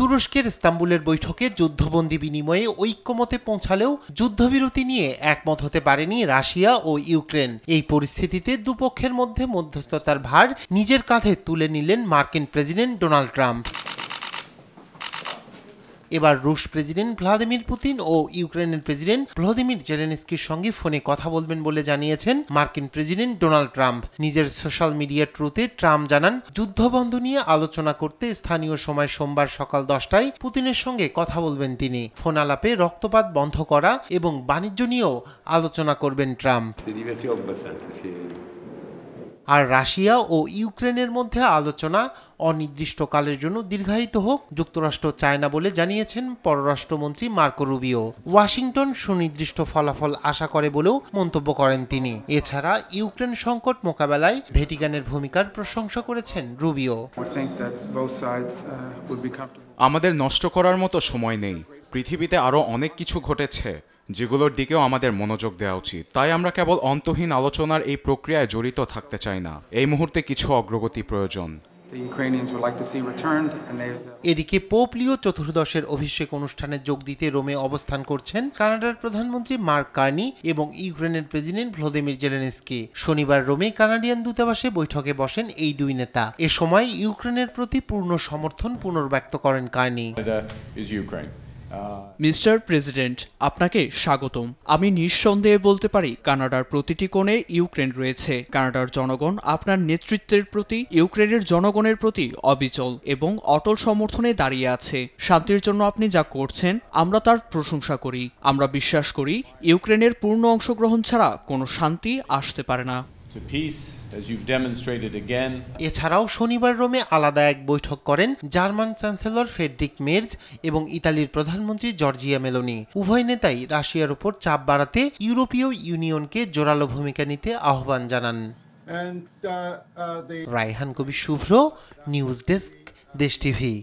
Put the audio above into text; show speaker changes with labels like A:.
A: তুরস্কের ইস্তাম্বুলের বৈঠকে যুদ্ধবন্দী বিনিময়ে ঐক্যমতে পৌঁছালেও যুদ্ধবিরতি নিয়ে একমত হতে পারেনি রাশিয়া ও ইউক্রেন। এই পরিস্থিতিতে দুপক্ষের মধ্যে মধ্যস্থতার ভার নিজের কাঁধে তুলে নিলেন মার্কিন প্রেসিডেন্ট ডোনাল্ড ট্রাম্প। এবার রুশ প্রেসিডেন্ট ভ্লাদিমির পুতিন ও ইউক্রেনের প্রেসিডেন্ট ভলোদিমির জেলেনস্কির সঙ্গে ফোনে কথা বলবেন বলে জানিয়েছেন মার্কিন প্রেসিডেন্ট ডোনাল্ড ট্রাম্প। নিজের সোশ্যাল মিডিয়া ট্রুথে ট্রাম্প জানান, যুদ্ধবন্ধ নিয়ে আলোচনা করতে স্থানীয় সময় সোমবার সকাল 10টায় পুতিনের সঙ্গে কথা বলবেন তিনি। ফোন আলাপে রক্তপাত বন্ধ করা এবং বাণিজ্য নিয়েও আলোচনা করবেন ট্রাম্প। আর রাশিয়া ও ইউক্রেনের মধ্যে আলোচনা অনির্দিষ্টকালের জন্য দীর্ঘায়িত হোক যুক্তরাষ্ট্র চায় না বলে জানিয়েছেন পররাষ্ট্রমন্ত্রী মার্কো রুবিও। ওয়াশিংটন সুনির্দিষ্ট ফলাফল আশা করে বলেও মন্তব্য করেন তিনি। এছাড়া ইউক্রেন সংকট মোকাবেলায় ভ্যাটিকানের ভূমিকার প্রশংসা করেছেন রুবিও।
B: আমাদের নষ্ট করার মতো সময় নেই। পৃথিবীতে আরও অনেক কিছু ঘটেছে যেগুলোর দিকেও আমাদের মনোযোগ দেওয়া উচিত। তাই আমরা কেবল অন্তহীন আলোচনার এই প্রক্রিয়ায় জড়িত থাকতে চাই না। এই মুহূর্তে কিছু অগ্রগতি প্রয়োজন।
A: এদিকে পোপ লিও চতুর্দশের অভিষেক অনুষ্ঠানে যোগ দিতে রোমে অবস্থান করছেন কানাডার প্রধানমন্ত্রী মার্ক কার্নি এবং ইউক্রেনের প্রেসিডেন্ট ভলোদিমির জেলেনস্কি। শনিবার রোমে কানাডিয়ান দূতাবাসে বৈঠকে বসেন এই দুই নেতা। এ সময় ইউক্রেনের প্রতি পূর্ণ সমর্থন পুনর্ব্যক্ত করেন কার্নি।
C: মিস্টার প্রেসিডেন্ট, আপনাকে স্বাগতম। আমি নিঃসন্দেহে বলতে পারি কানাডার প্রতিটি কোণে ইউক্রেন রয়েছে। কানাডার জনগণ আপনার নেতৃত্বের প্রতি, ইউক্রেনের জনগণের প্রতি অবিচল এবং অটল সমর্থনে দাঁড়িয়ে আছে। শান্তির জন্য আপনি যা করছেন আমরা তার প্রশংসা করি। আমরা বিশ্বাস করি ইউক্রেনের পূর্ণ অংশগ্রহণ ছাড়া কোনো শান্তি আসতে পারে না।
A: এছাড়াও শনিবার রোমে আলাদা এক বৈঠক করেন জার্মান চ্যান্সেলর ফ্রেডরিক মের্জ এবং ইতালির প্রধানমন্ত্রী জর্জিয়া মেলোনি। উভয় নেতাই রাশিয়ার উপর চাপ বাড়াতে ইউরোপীয় ইউনিয়নকে জোরালো ভূমিকা নিতে আহ্বান জানান। রায়হান কবির শুভ্র, নিউজ ডেস্ক, দেশ টিভি।